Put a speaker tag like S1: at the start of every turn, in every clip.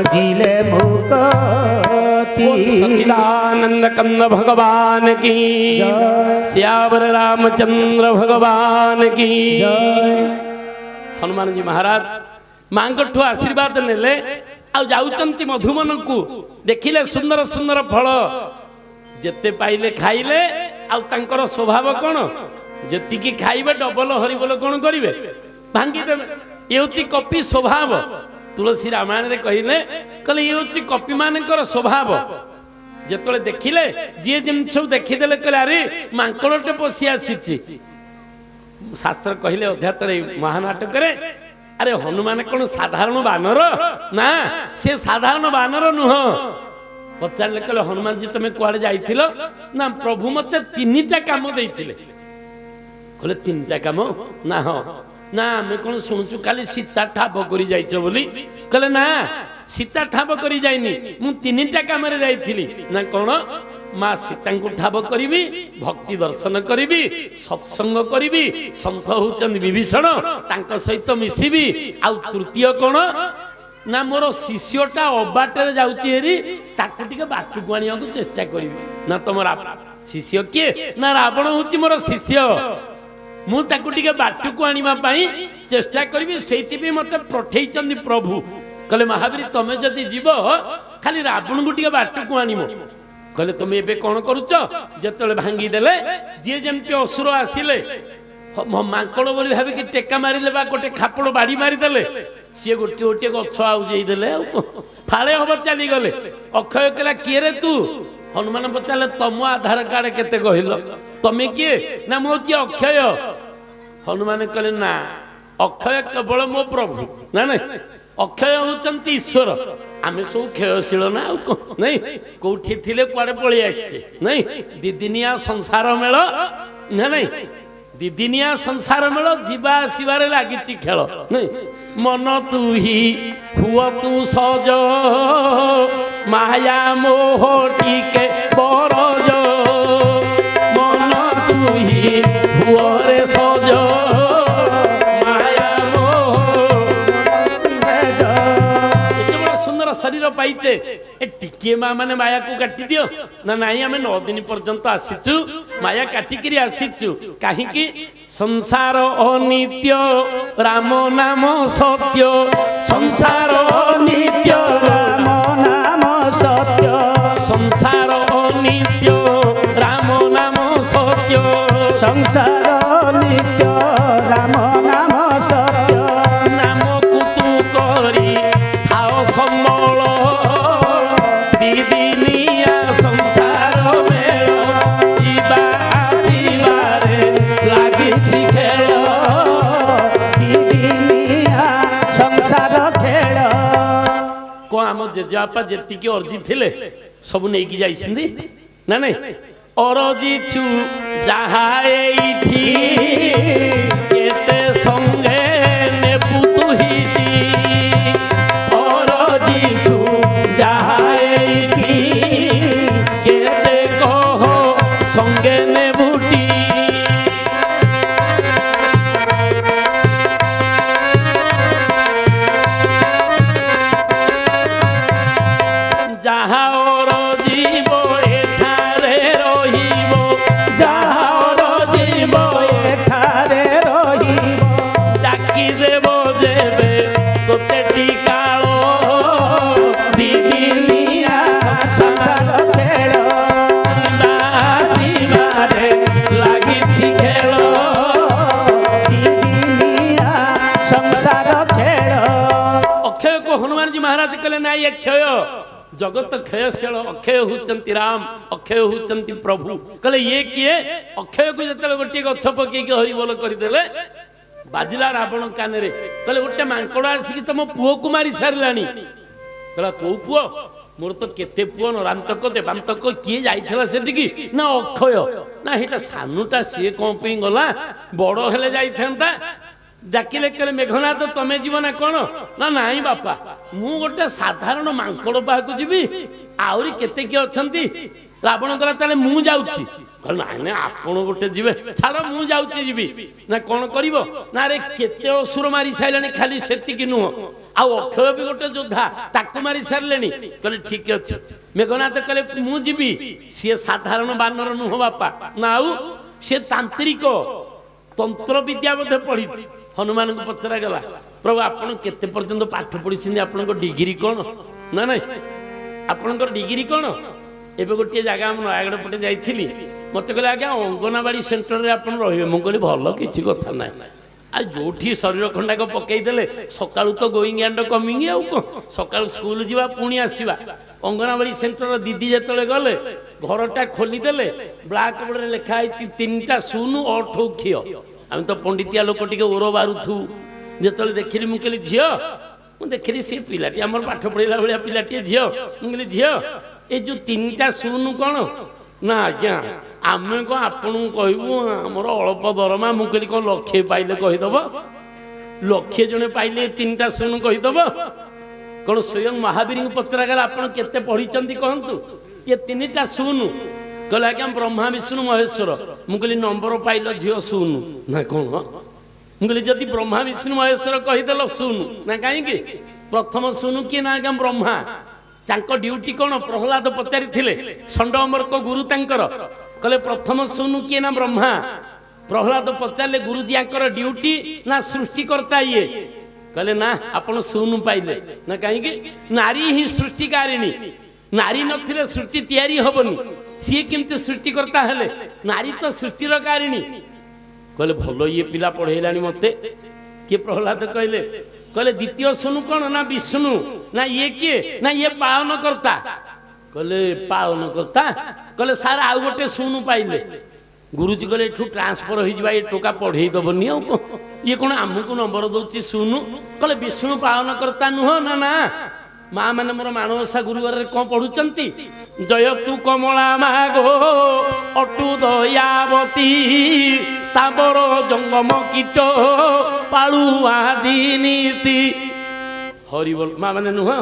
S1: खोजिले मुक्ति।
S2: सच्चिदानंद कंद भगवान की, श्यावर रामचंद्र भगवान की। हनुमान जी महाराज मांगठू आशीर्वाद नेले आउ जाउचंती मधुबन को देखिले सुंदर सुंदर फल जेते पाइले खाइले आउ तांकर स्वभाव कोन जेतिकी खाइबे डबल हरिबोल कोन करिवे भांगी देबे। ये होची कपि स्वभाव। तुलसी रामायण रे कहिले कहले ये होची कपि मानकर स्वभाव। जेतले देखिले जे जिन सब देखिदेले कहले अरे मांकड़टे पसी आसीची। शास्त्र कहिले अध्यात्म महानाटक रे अरे हनुमान कौन साधारण बानर ना से साधारण बानर नुह। पचारे कहले हनुमान जी तुम कुआड़े जाइथिल ना प्रभु मते तीनटा काम देइथिले। कहले तीनटा काम ना हो ना आमे कौन शुणुचु खाली सीता ठाप करी जाइछ बोली। कहले ना सीता ठाप करी जाइनी मु तीनटा काम रे जाइथिली ना कौन माँ सीता को ठाब करी भक्ति दर्शन करी सत्संग करी सन्थ होचंद विभीषण तांक सहित मिसिबी। आउ तृतीय कौन ना मोर शिष्यटा अबाटर जाउची हेरी ताकू टिके बाटू आनिया को चेष्टा करी ना तुम शिष्य किए ना रावण होची मोर शिष्य मु ताकू टिके बाटू को आनिबा पई चेष्टा करी सेति भी मते पठेइचंदी प्रभु। कहले महावीर तमे जदी जीव खाली रावण को टिके बाटू को आनिमो। कहले तुम एबे कौन करुच जेतले भांगी देले जे जेमती असुर आसिले मांकड़ बोली भाबी कि टेका मारिले बा गोटे खापड़ बाड़ी मारी देले सी गोटे गोटे गछ आउजेई देले फाळे हम चली गले। अक्षय कहला किए रे तू हनुमान पचारे तम आधार कार्ड केते कहिल तमे किए ना मु होची अक्षय। हनुमान कहले ना अक्षय केवल मो प्रभु ना ना अक्षय होचंती ईश्वर आमे सब क्षयशील ना नहीं कौठी थिले कुआडे पळी आछे नहीं दिदिनिया संसार मेल ना नहीं दिदिनिया संसार मेल जीवा आसीबारे लागिची खेल नहीं मन तू ही हुआ तू सज माया मोह टिके बरज मन तू ही हुआ रे सज शरीर पाइचे ए टिके माँ माने माया को काटी दियो ना नहीं आमे 9 दिन पर्यंत आसीचु माया काटिकी आसीचु कहीं संसार अनित्य राम नाम सत्य संसार अनित्य
S1: राम नाम सत्य
S2: संसार अनित्य राम नाम सत्य
S1: संसार अनित्य राम नाम सत्य
S2: नाम कुतु करी थाओ सम्मल दिदिनिया संसार मेल जीवा आसीबारे लागिछि खेल
S1: दिदिनिया संसार खेल।
S2: को आम जेजेबापा जेतिकी अर्जी थिले सब नेकी जाइसिंदी ना नहीं अरजी छु जहा एठी केते संगे नेबु तुहिटी अरजी छु जहा एठी केते कह संगे नेबुटी जहा अरजीब एठारे रहिब
S1: जहा अरजीब एठारे रहिब
S2: डाकी देव जेबे तोते टिकाळ
S1: दिदिनिया संसार खेल
S2: आसीबारे लागिछि खेल
S1: दिदिनिया संसार खेल।
S2: अक्षय को हनुमान जी महाराज कहले ना ये क्षय जगत क्षयशील अक्षय होचंती राम अक्षय होचंती प्रभु। कहले ये किए अक्षय को जतले गोटे गछ पकई के हरि बोल करदेले बाजिला रावण कान रे कहले गोटे मांकड़ आसिक तुम पुओ को मारी सारलानी। कहला को पुओ मोर तो केते पुओ नरांतक देवांतक किए जाइथिला सेटिकी ना अक्षय ना हेटा सानुटा से कोन पई गला बड़ हेले जाइथंता डाकिले कहले मेघनाथ तमे जीव ना कौन ना नाई बापा मु गोटे साधारण मांकड़ पाक जीवी आउरी केते किए अछंती ରାବଣ କହିଲା ତାହେଲେ ମୁଁ ଯାଉଛି। କହିଲେ ନାଇଁ ନାଇଁ ଆପଣ ଗୋଟେ ଯିବେ, ଛାଡ଼ ମୁଁ ଯାଉଛି ଯିବି। ନା କ'ଣ କରିବ ନା ଆରେ କେତେ ଅସୁର ମାରି ସାରିଲାଣି, ଖାଲି ସେତିକି ନୁହଁ ଆଉ ଅକ୍ଷୟ ବି ଗୋଟେ ଯୋଦ୍ଧା, ତାକୁ ମାରି ସାରିଲେଣି। କହିଲେ ଠିକ ଅଛି। ମେଘନାଥ କହିଲେ ମୁଁ ଯିବି। ସିଏ ସାଧାରଣ ବାନର ନୁହଁ ବାପା, ନା ଆଉ ସିଏ ତାନ୍ତ୍ରିକ, ତନ୍ତ୍ର ବିଦ୍ୟା ବୋଧେ ପଢିଛି। ହନୁମାନଙ୍କୁ ପଚରାଗଲା ପ୍ରଭୁ ଆପଣ କେତେ ପର୍ଯ୍ୟନ୍ତ ପାଠ ପଢିଛନ୍ତି, ଆପଣଙ୍କ ଡିଗ୍ରୀ କ'ଣ? ନା ନାଇଁ ଆପଣଙ୍କର ଡିଗ୍ରୀ କ'ଣ? ଏବେ ଗୋଟିଏ ଜାଗା ଆମ ନୟାଗଡ଼ ପଟେ ଯାଇଥିଲି, ମତେ କହିଲେ ଆଜ୍ଞା ଅଙ୍ଗନବାଡ଼ି ସେଣ୍ଟରରେ ଆପଣ ରହିବେ। ମୁଁ କହିଲି ଭଲ, କିଛି କଥା ନାହିଁ। ଆଉ ଯୋଉଠି ଶରୀର ଖଣ୍ଡାକ ପକେଇଦେଲେ ସକାଳୁ ତ ଗୋଇଙ୍ଗ ଆଣ୍ଡ କମିଙ୍ଗ, ଆଉ କ'ଣ ସକାଳୁ ସ୍କୁଲ ଯିବା ପୁଣି ଆସିବା। ଅଙ୍ଗନବାଡ଼ି ସେଣ୍ଟର ଦିଦି ଯେତେବେଳେ ଗଲେ ଘରଟା ଖୋଲିଦେଲେ, ବ୍ଲାକ୍ ବୋର୍ଡରେ ଲେଖା ହେଇଛି 3ଟା ଶୂନ 8 କ୍ଷୀୟ। ଆମେ ତ ପଣ୍ଡିତିଆ ଲୋକ ଟିକେ ଓର ବାରୁଥୁ। ଯେତେବେଳେ ଦେଖିଲି ମୁଁ କହିଲି ଝିଅ, ମୁଁ ଦେଖିଲି ସେ ପିଲାଟି ଆମର ପାଠ ପଢ଼ିଲା ଭଳିଆ ପିଲାଟିଏ ଝିଅ। ମୁଁ କହିଲି ଝିଅ ଏ ଯୋଉ 3ଟା ଶୂନ କ'ଣ? ନା ଆଜ୍ଞା ଆମେ କ'ଣ ଆପଣଙ୍କୁ କହିବୁ, ଆମର ଅଳ୍ପ ଦରମା। ମୁଁ କହିଲି କ'ଣ ଲକ୍ଷେ ପାଇଲେ କହିଦବ? ଲକ୍ଷେ ଜଣେ ପାଇଲେ 3ଟା ଶୂନ କହିଦବ? କ'ଣ ସ୍ୱୟଂ ମହାବୀରଙ୍କୁ ପଚରାଗଲା ଆପଣ କେତେ ପଢ଼ିଛନ୍ତି କହନ୍ତୁ? ଇଏ 3ଟା ଶୂନ। କହିଲେ ଆଜ୍ଞା ବ୍ରହ୍ମା ବିଷ୍ଣୁ ମହେଶ୍ୱର। ମୁଁ କହିଲି ନମ୍ବର ପାଇଲ ଝିଅ ଶୂନ। ନା କ'ଣ? ମୁଁ କହିଲି ଯଦି ବ୍ରହ୍ମା ବିଷ୍ଣୁ ମହେଶ୍ୱର କହିଦେଲ ଶୂନ, ନା କାହିଁକି? ପ୍ରଥମ ଶୂନ କିଏ? ନା ଆଜ୍ଞା ବ୍ରହ୍ମା। ତାଙ୍କ ଡ୍ୟୁଟି କ'ଣ? ପ୍ରହ୍ଲାଦ ପଚାରିଥିଲେ, ଷଣ୍ଡ ଅମରକ ଗୁରୁ ତାଙ୍କର। କହିଲେ ପ୍ରଥମ ଶୂନ କିଏ? ନା ବ୍ରହ୍ମା। ପ୍ରହ୍ଲାଦ ପଚାରିଲେ ଗୁରୁଜୀ ଆଙ୍କର ଡ୍ୟୁଟି ନା ସୃଷ୍ଟିକର୍ତ୍ତା ଇଏ? କହିଲେ ନା ଆପଣ ଶୂନ ପାଇଲେ। ନା କାହିଁକି? ନାରୀ ହିଁ ସୃଷ୍ଟିକାରିଣୀ, ନାରୀ ନଥିଲେ ସୃଷ୍ଟି ତିଆରି ହବନି। ସିଏ କେମିତି ସୃଷ୍ଟିକର୍ତ୍ତା ହେଲେ? ନାରୀ ତ ସୃଷ୍ଟିର କାରିଣୀ। କହିଲେ ଭଲ ଇଏ ପିଲା ପଢେଇଲାଣି ମତେ। କିଏ? ପ୍ରହ୍ଲାଦ କହିଲେ ଦ୍ୱିତୀୟ ଶୂନ କ'ଣ? ନା ବିଷ୍ଣୁ। ନା ଇଏ କିଏ? ନା ଇଏ ପାଳନକର୍ତ୍ତା। କହିଲେ ପାଳନକର୍ତ୍ତା? କହିଲେ ସାର୍ ଆଉ ଗୋଟେ ଶୂନ ପାଇଲେ। ଗୁରୁଜୀ କହିଲେ ଏଠୁ ଟ୍ରାନ୍ସଫର ହେଇଯିବା, ଏ ଟୋକା ପଢେଇ ଦବନି ଆଉ। ଇଏ କ'ଣ ଆମକୁ ନମ୍ବର ଦଉଛି ଶୂନ? କହିଲେ ବିଷ୍ଣୁ ପାଳନକର୍ତ୍ତା ନୁହଁ। ନା ନା ମା ମାନେ ମୋର ମାଣବସା ଗୁରୁବାରରେ କ'ଣ ପଢୁଛନ୍ତି? ଜୟତୁ କମଳା ମାଗୋ ଅଟୁ ଦୟାବତୀ ସ୍ଥାବର ଜଙ୍ଗମ କୀଟ ପାଳୁଆ ଦିନୀତି। ହରିବୋଲ ମା ମାନେ ନୁହଁ?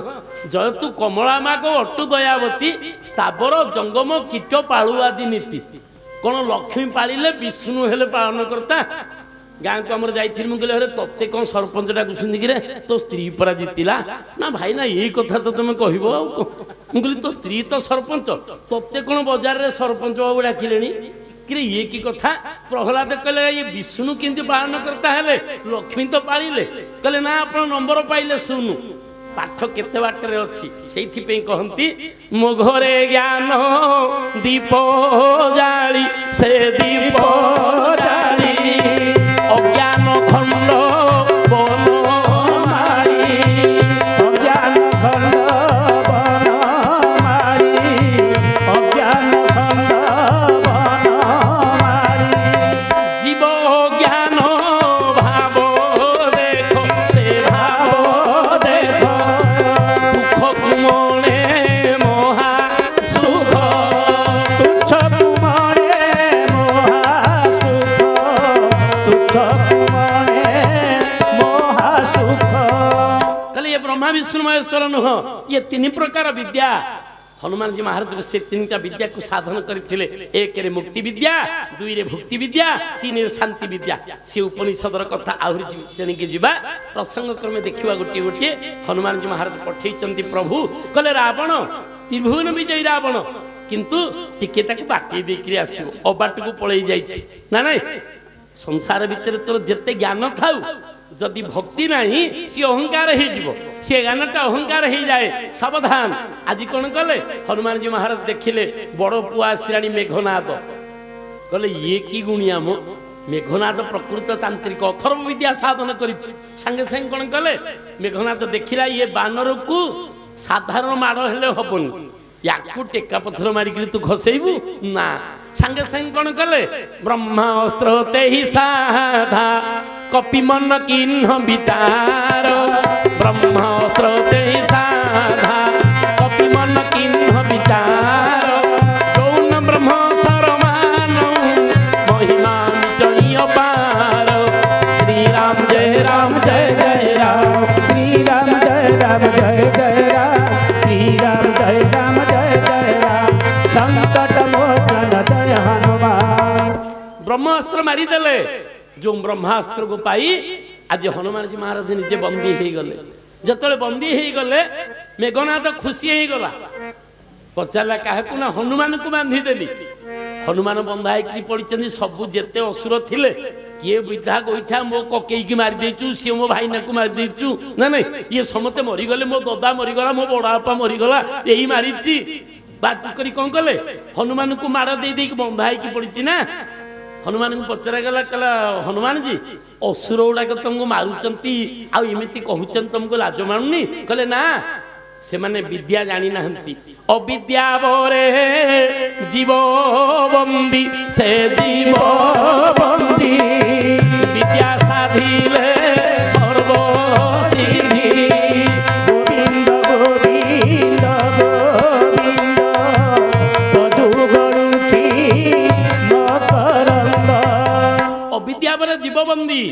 S2: ଜୟତୁ କମଳା ମାଗୋ ଅଟୁ ଦୟାବତୀ ସ୍ଥାବର ଜଙ୍ଗମ କୀଟ ପାଳୁଆ ଦିନୀତି। କ'ଣ ଲକ୍ଷ୍ମୀ ପାଳିଲେ ବିଷ୍ଣୁ ହେଲେ ପାଳନକର୍ତ୍ତା? ଗାଁକୁ ଆମର ଯାଇଥିଲି, ମୁଁ କହିଲି ଆରେ ତତେ କ'ଣ ସରପଞ୍ଚ ଡାକୁଛନ୍ତି କିରେ? ତୋ ସ୍ତ୍ରୀ ପରା ଜିତିଲା। ନା ଭାଇ ନା ଏଇ କଥା ତ ତମେ କହିବ ଆଉ। ମୁଁ କହିଲି ତୋ ସ୍ତ୍ରୀ ତ ସରପଞ୍ଚ, ତତେ କ'ଣ ବଜାରରେ ସରପଞ୍ଚ ବାବୁ ଡାକିଲେଣି କିରେ? ଇଏ କି କଥା? ପ୍ରହ୍ଲାଦ କହିଲେ ଇଏ ବିଷ୍ଣୁ କେମିତି ପାଳନକର୍ତ୍ତା ହେଲେ? ଲକ୍ଷ୍ମୀ ତ ପାଳିଲେ। କହିଲେ ନା ଆପଣ ନମ୍ବର ପାଇଲେ ଶୁଣୁ। ପାଠ କେତେ ବାଟରେ ଅଛି, ସେଇଥିପାଇଁ କହନ୍ତି ମୋ ଘରେ ଜ୍ଞାନ ଦୀପ ଜାଳି, ସେ ଦୀପ ଜାଳି ଅଜ୍ଞାନ ଖଣ୍ଡ ବନ ମାଳି,
S1: ଅଜ୍ଞାନ ଖଣ୍ଡ ବନ ମାଳି, ଅଜ୍ଞାନ ଖଣ୍ଡ ବନ ମାଳି।
S2: জীব জ্ঞান ভাব দেখ, সে ভাব
S1: দেখ
S2: দুঃখ কুমনে মহা সুখ,
S1: তুচ্ছ কুমনে মহাসুখ, তুচ্ছ কুমনে মহাসুখ।
S2: তাহলে এ ব্রহ্মা বিষ্ণু মহেশ্বর নুহ, ইয়ে 3 প্রকার বিদ্যা। হনুমানজি মহারাজ সে 3টা বিদ্যাকে সাধন করেছিলেন। 1রে মুক্তি বিদ্যা, 2রে ভক্তি বিদ্যা, 3রে শান্তি বিদ্যা। সে উপনিষদর কথা আহুরি তেণিকি যা প্রসঙ্গক্রমে দেখা গোটিয়ে গোটিয়ে হনুমানজি মহারাজ পঠাইছেন প্রভু। কলে রাবণ ত্রিভুবন বিজয়ী রাবণ, কিন্তু টিকে তাকে বাটে দিয়ে আসব, অবাটকু পড়াই যাইছি। না নাই সংসার ভিতরে তোর যেতে জ্ঞান থাউ, যদি ভক্তি নাই সে অহংকার হয়ে যাব, সে জ্ঞানটা অহংকার হয়ে যায়। সাবধান। আজি কোন কলে হনুমানজি মহারাজ দেখিলে বড় পুয়া আসিলানি মেঘনাদ। কলে ইয়ে কি গুণিয়া মো? মেঘনাদ প্রকৃত তান্ত্রিক, অথর্ব বিদ্যা সাধন করেছি। সাঙ্গে সাঙ্গে কোন কলে মেঘনাদ দেখিলা ইয়ে বানরকু সাধারণ মাড় হলে হবনি, ইয়াকু টেকা পথর মারিকি তু খসেইবু না। সাঙ্গে সাঙ্গে কোন কলে ব্রহ্মাস্ত্র তেহি সাধা কপি মন কিহ্ন বিচার, ব্রহ্মাস্ত্র তেহি সাধা কপি মন কিহ্ন বিচার। যৌন ব্রহ্ম সরমান মহিমা মিটনীয় পার। শ্রীরাম জয় রাম জয় জয় রাম,
S1: শ্রীরাম জয় রাম জয় জয় রাম, শ্রীরাম জয় রাম জয় জয় রাম। সংকট
S2: ବ୍ରହ୍ମାସ୍ତ୍ର ମାରିଦେଲେ। ଯୋଉ ବ୍ରହ୍ମାସ୍ତ୍ରକୁ ପାଇ ଆଜି ହନୁମାନଜୀ ମହାରାଜ ନିଜେ ବନ୍ଦୀ ହେଇଗଲେ। ଯେତେବେଳେ ବନ୍ଦୀ ହେଇଗଲେ ମେଘନାଦ ଖୁସି ହେଇଗଲା, ପଚାରିଲା କାହାକୁ? ନା ହନୁମାନଙ୍କୁ ବାନ୍ଧିଦେଲି। ହନୁମାନ ବନ୍ଧା ହେଇକି ପଡ଼ିଛନ୍ତି। ସବୁ ଯେତେ ଅସୁର ଥିଲେ, କିଏ ବିଧା ଗୋଇଠା ମୋ କକେଇକି ମାରିଦେଇଛୁ, ସିଏ ମୋ ଭାଇନାକୁ ମାରିଦେଇଛୁ, ନା ନାଇଁ ଇଏ ସମସ୍ତେ ମରିଗଲେ, ମୋ ଦଦା ମରିଗଲା, ମୋ ବଡ଼ ବାପା ମରିଗଲା, ଏଇ ମାରିଛି ବାତ କରି କଣ କଲେ? ହନୁମାନଙ୍କୁ ମାଡ଼ ଦେଇ ଦେଇକି ବନ୍ଧା ହେଇକି ପଡ଼ିଛି ନା। ହନୁମାନଙ୍କୁ ପଚରାଗଲା, କହିଲା ହନୁମାନଜୀ ଅସୁର ଗୁଡ଼ାକ ତମକୁ ମାରୁଛନ୍ତି ଆଉ ଏମିତି କହୁଛନ୍ତି, ତମକୁ ଲାଜ ମାରୁନି? କହିଲେ ନା, ସେମାନେ ବିଦ୍ୟା ଜାଣିନାହାନ୍ତି। ଅବିଦ୍ୟା ବରେ ଜୀବ ବନ୍ଦୀ, ସେ ଜୀବ ବନ୍ଦୀ ବିଦ୍ୟା ସାଧିଲେ ସର୍ବ ସିଦ୍ଧି।
S1: ଗୋବିନ୍ଦ ଗୋବିନ୍ଦ ଗୋବିନ୍ଦ ପଦୁ ଗଳୁଛି ମକରନ୍ଦ।
S2: ଅବିଦ୍ୟା ବରେ ଜୀବବନ୍ଦୀ।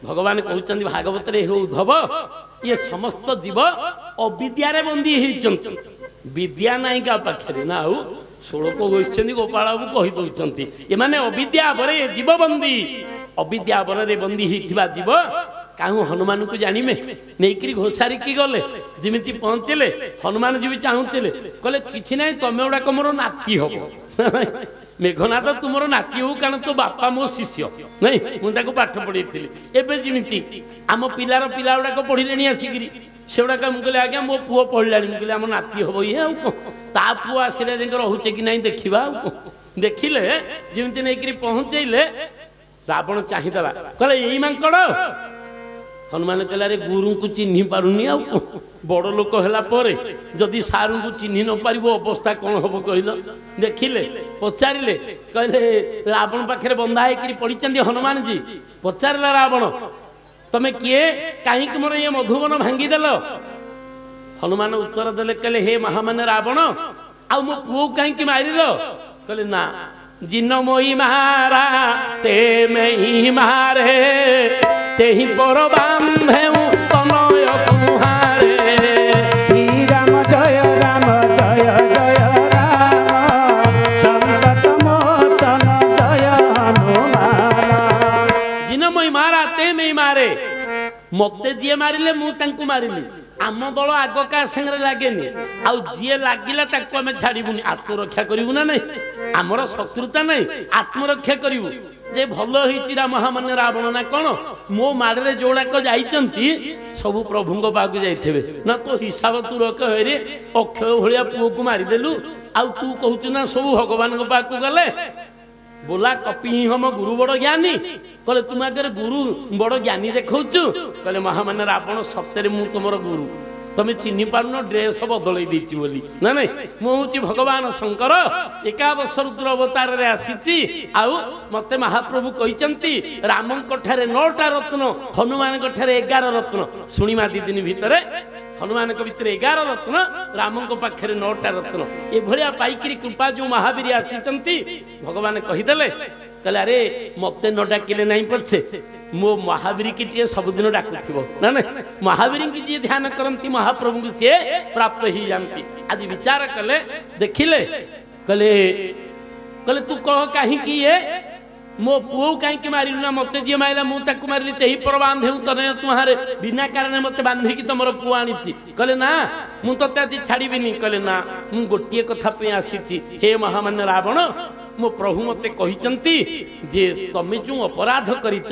S2: ଭଗବାନ କହୁଛନ୍ତି ଭାଗବତରେ, ହେ ଉଦ୍ଧବ, ଇଏ ସମସ୍ତ ଜୀବ ଅବିଦ୍ୟାରେ ବନ୍ଦୀ ହେଇଛନ୍ତି। ବିଦ୍ୟା ନାହିଁ କାହା ପାଖରେ ନା। ଆଉ ଷୋଳକ ବସିଛନ୍ତି, ଗୋପାଳ ବାବୁ କହିଦଉଛନ୍ତି ଏମାନେ ଅବିଦ୍ୟା ଆବରେ ଜୀବବନ୍ଦୀ। ଅବିଦ୍ୟା ଆବରରେ ବନ୍ଦୀ ହେଇଥିବା ଜୀବ କାହୁଁ ହନୁମାନଙ୍କୁ ଜାଣିବେ ନେଇକିରି ଘୋଷାରିକି ଗଲେ। ଯେମିତି ପହଞ୍ଚିଲେ ହନୁମାନଜୀ ବି ଚାହୁଁଥିଲେ, କହିଲେ କିଛି ନାହିଁ, ତମେ ଗୁଡ଼ାକ ମୋର ନାତି ହବ। ମେଘନାଥ ତୁମର ନାତି ହଉ, କାରଣ ତୋ ବାପା ମୋ ଶିଷ୍ୟ ନାଇଁ, ମୁଁ ତାକୁ ପାଠ ପଢ଼େଇଥିଲି। ଏବେ ଯେମିତି ଆମ ପିଲାର ପିଲା ଗୁଡ଼ାକ ପଢ଼ିଲେଣି ଆସିକିରି, ସେଗୁଡ଼ାକ ମୁଁ କହିଲି ଆଜ୍ଞା ମୋ ପୁଅ ପଢ଼ିଲାଣି। ମୁଁ କହିଲି ଆମ ନାତି ହବ ଇଏ, ଆଉ କଣ ତା ପୁଅ ଆସିଲେ ଯାଇକି ରହୁଛେ କି ନାହିଁ ଦେଖିବା। ଆଉ କଣ ଦେଖିଲେ, ଯେମିତି ନେଇକିରି ପହଞ୍ଚେଇଲେ, ରାବଣ ଚାହିଁଦେଲା, କହିଲେ ଏଇ ମାଙ୍କଡ଼। ହନୁମାନ କହିଲା, ରେ ଗୁରୁଙ୍କୁ ଚିହ୍ନି ପାରୁନି, ଆଉ ବଡ଼ ଲୋକ ହେଲା ପରେ ଯଦି ସାରୁଙ୍କୁ ଚିହ୍ନି ନ ପାରିବ ଅବସ୍ଥା କ'ଣ ହବ କହିଲ? ଦେଖିଲେ, ପଚାରିଲେ, କହିଲେ ରାବଣ ପାଖରେ ବନ୍ଧା ହେଇକିରି ପଡ଼ିଛନ୍ତି ହନୁମାନଜୀ। ପଚାରିଲା ରାବଣ, ତମେ କିଏ? କାହିଁକି ମୋର ଇଏ ମଧୁବନ ଭାଙ୍ଗିଦେଲ? ହନୁମାନ ଉତ୍ତର ଦେଲେ, କହିଲେ ହେ ମହାମାନେ ରାବଣ, ଆଉ ମୋ ପୁଅକୁ କାହିଁକି ମାରିଲ? କହିଲେ ନା, ଜିନ ମୋଇ ମାରା ତେ ମେହି ମାରେ, तेहि पर बांधेउ तनय तुम्हारे।
S1: श्रीराम जय राम जय जय राम, संकट मोचन जय हनुमान।
S2: जिनमय मारा ते मई मारे, मते जिए मारिले मु तांकु मारिली। आम दल आग का संगे लागेनी, आउ जिए लागिला ताकु आमे छाड़िबुनी। आत्मरक्षा करिबु ना नहीं, आमर शत्रुता नहीं, आत्मरक्षा करिबु। जे भल होईची महामान्य रावण ना कौन, मो माड़े जोड़ाक जाइचंती सबु प्रभुंग पाक जाइथिबे ना। तो हिसाब तू रख रे, अक्षय भलिया पुओ को मारिदेलु, आउ तू कहूचु ना सबु भगवान पाक गले। बोला कपि हम गुरु बड़ ज्ञानी। कहले तुम आगे गुरु बड़ ज्ञानी देखौचु? कहले महामान्य रावण सत्य मु तुमर गुरु, तमें चिन्ह पारुन, ड्रेस बदल देती बोली ना। नहीं मुझे भगवान शंकर एकादश रुद्र अवतार रे आसीची। आउ मते महाप्रभु कहते राम ठारे 9टा रत्न, हनुमान ठारे 11 रत्न। शुणिमा दी दिन भितर हनुमान भितर 11 रत्न, राम पाखे 9टा रत्न। ये भलिया पाइकिरी कृपा जो महावीर आसीचंती, भगवान कहीदेले, कहले अरे मते न डाकिले नहीं पछे मो महावीर की टे सबुदिन डाकुथिबो ना। ना महावीर की जी ध्यान करती महाप्रभु को सी प्राप्त ही जानती। आज विचार कले, देखिले, कहले कहले तू कह कहीं ये मो पुओ कहीं मारिलु ना? मते जी मारिला मु ताकू मारिली, तेही पर बांधेउ तने तुम्हारे बिना कारण मते बांधिकी तुमर पुओ आनीची। कहले ना मु तते आज छाड़ीबिनी। कहले ना मु गोटिए कथा पे आसीची, हे महामान्य रावण, मो प्रभु मते कहिचंती जे तमे जो अपराध करिच,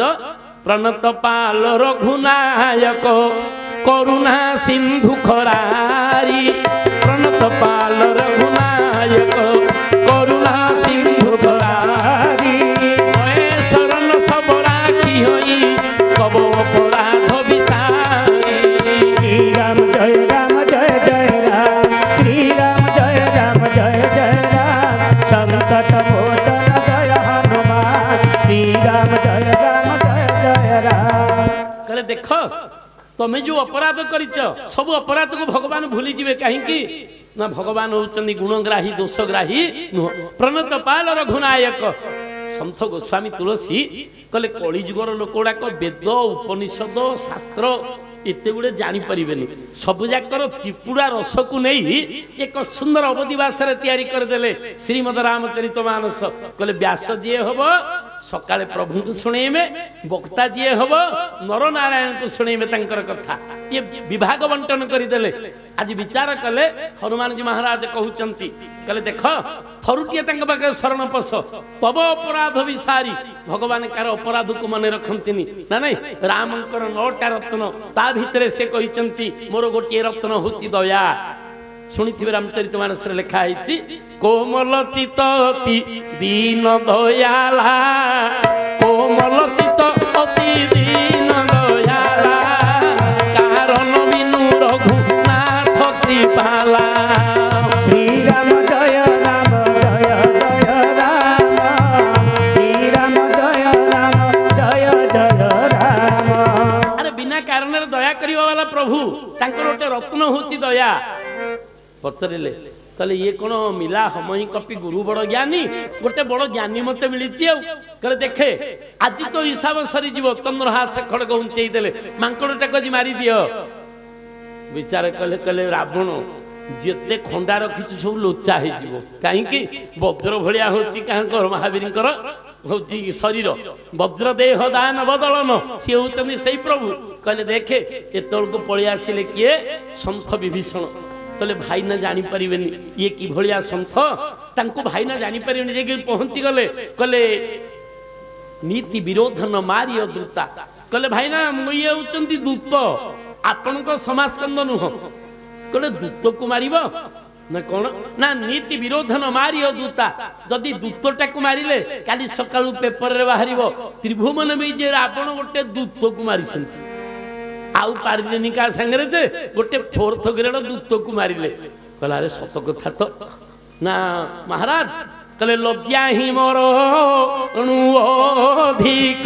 S2: प्रणत पाल रघुनायक करुणा सिंधु खरारी। प्रणत पाल रघुनायक करुणा सिंधु खरारी, शरण सब राखी होई कब अपराध विसारी।
S1: श्रीराम जय राम जय जय राम, श्रीराम जय राम जय जय राम, संकट मोचन जय हनुमान। श्रीराम जय राम जय जय राम।
S2: कहले देख तमे जो अपराध करिच सब अपराध को भगवान भूली जिवे। कहीं ना भगवान होचंदी गुणग्राही दोषग्राही नुह। प्रणत पाल रघुनायक सन्थ गोस्वामी तुलसी कहले कलिजुगर लोक गुड़ाक वेद उपनिषद शास्त्र एते गुड़े जानी परिबेनी, सबु जाकर चिपुड़ा रस को नहीं एक सुंदर अवधि भाषा तैयारी करदेले श्रीमद रामचरित मानस। कहले व्यास जी हम ସକାଳେ ପ୍ରଭୁଙ୍କୁ ଶୁଣେଇବେ, ବକ୍ତା ଯିଏ ହବ ନରନାରାୟଣଙ୍କୁ ଶୁଣେଇବେ ତାଙ୍କର କଥା। ଇଏ ବିଭାଗ ବଣ୍ଟନ କରିଦେଲେ। ଆଜି ବିଚାର କଲେ ହନୁମାନଜୀ ମହାରାଜ କହୁଛନ୍ତି, କହିଲେ ଦେଖ ଥରୁଟିଏ ତାଙ୍କ ପାଖରେ ଶରଣ ପଶ, ତବ ଅପରାଧ ବିସାରି। ଭଗବାନ କାର ଅପରାଧକୁ ମନେ ରଖନ୍ତିନି ନା ନାଇଁ। ରାମଙ୍କର 9ଟା ରତ୍ନ, ତା ଭିତରେ ସେ କହିଛନ୍ତି ମୋର ଗୋଟିଏ ରତ୍ନ ହଉଛି ଦୟା। ଶୁଣିଥିବେ ରାମଚରିତ ମାନସରେ ଲେଖା ହେଇଛି, କୋମଲ ଚିତ ଅତି ଦୀନ ଦୟାଲା, କୋମଲ ଚିତ ଅତି ଦୀନ ଦୟାଲା, କାରଣ ବିନୁ ରଘୁନାଥ କୃପାଲା।
S1: ଶ୍ରୀରାମ ଜୟ ରାମ ଜୟ ଜୟ ରାମ, ଶ୍ରୀରାମ ଜୟ ରାମ ଜୟ ଜୟ ରାମ।
S2: ଆରେ ବିନା କାରଣରେ ଦୟା କରିବା ବାଲା ପ୍ରଭୁ, ତାଙ୍କର ଗୋଟେ ରତ୍ନ ହଉଛି ଦୟା। ପଚାରିଲେ, କହିଲେ ଇଏ କଣ ମିଲା ହମହି କପି ଗୁରୁ ବଡ ଜ୍ଞାନୀ, ଗୋଟେ ବଡ ଜ୍ଞାନୀ ମତେ ମିଳିଛି ଆଉ। କହିଲେ ଦେଖେ ଆଜି ତ ହିସାବ ସରିଯିବ, ଚନ୍ଦ୍ରହାସ ଖଡଗ ଉଞ୍ଚେଇ ଦେଲେ, ମାଙ୍କଡଟାକୁ ଆଜି ମାରିଦିଅ। ବିଚାର କଲେ, କହିଲେ ରାବଣ ଯେତେ ଖଣ୍ଡା ରଖିଛୁ ସବୁ ଲୋଚା ହେଇଯିବ। କାହିଁକି? ବଜ୍ର ଭଳିଆ ହଉଛି କାହାଙ୍କର, ମହାବୀରଙ୍କର ହଉଛି ଶରୀର, ବଜ୍ର ଦେହ ଦାନ ବଦଳନ, ସିଏ ହଉଛନ୍ତି ସେଇ ପ୍ରଭୁ। କହିଲେ ଦେଖେ ଏତେବେଳକୁ ପଳେଇ ଆସିଲେ କିଏ? ସନ୍ଥ ବିଭୀଷଣ। କହିଲେ ଭାଇନା ଜାଣିପାରିବେନି ଇଏ କି ଭଳିଆ ସନ୍ଥ, ତାଙ୍କୁ ଭାଇନା ଜାଣିପାରିବେନି। ଯାଇକି ପହଞ୍ଚି ଗଲେ, କହିଲେ ନୀତି ବିରୋଧ ନ ମାରି ଅଦୃତା। କହିଲେ ଭାଇନା ଇଏ ହଉଛନ୍ତି ଦୂତ, ଆପଣଙ୍କ ସମାସ୍କନ୍ଦ ନୁହଁ। କହିଲେ ଦୂତକୁ ମାରିବ ନା କଣ? ନା ନୀତି ବିରୋଧ ନ ମାରି ଅଦୃତା। ଯଦି ଦୂତଟାକୁ ମାରିଲେ କାଲି ସକାଳୁ ପେପରରେ ବାହାରିବ ତ୍ରିଭୁବନ ବି ଯେ ରାବଣ ଗୋଟେ ଦୂତକୁ ମାରିଛନ୍ତି। ଆଉ ପାରିଲେନି କାହା ସାଙ୍ଗରେ ଯେ ଗୋଟେ 4th ଗ୍ରେଡ ଦୂତକୁ ମାରିଲେ। କହିଲା ଆରେ ସତ କଥା ତ। ନା ମହାରାଜ, କହିଲେ ଲଜ୍ଜା ହିଁ ମୋର ଅଧିକ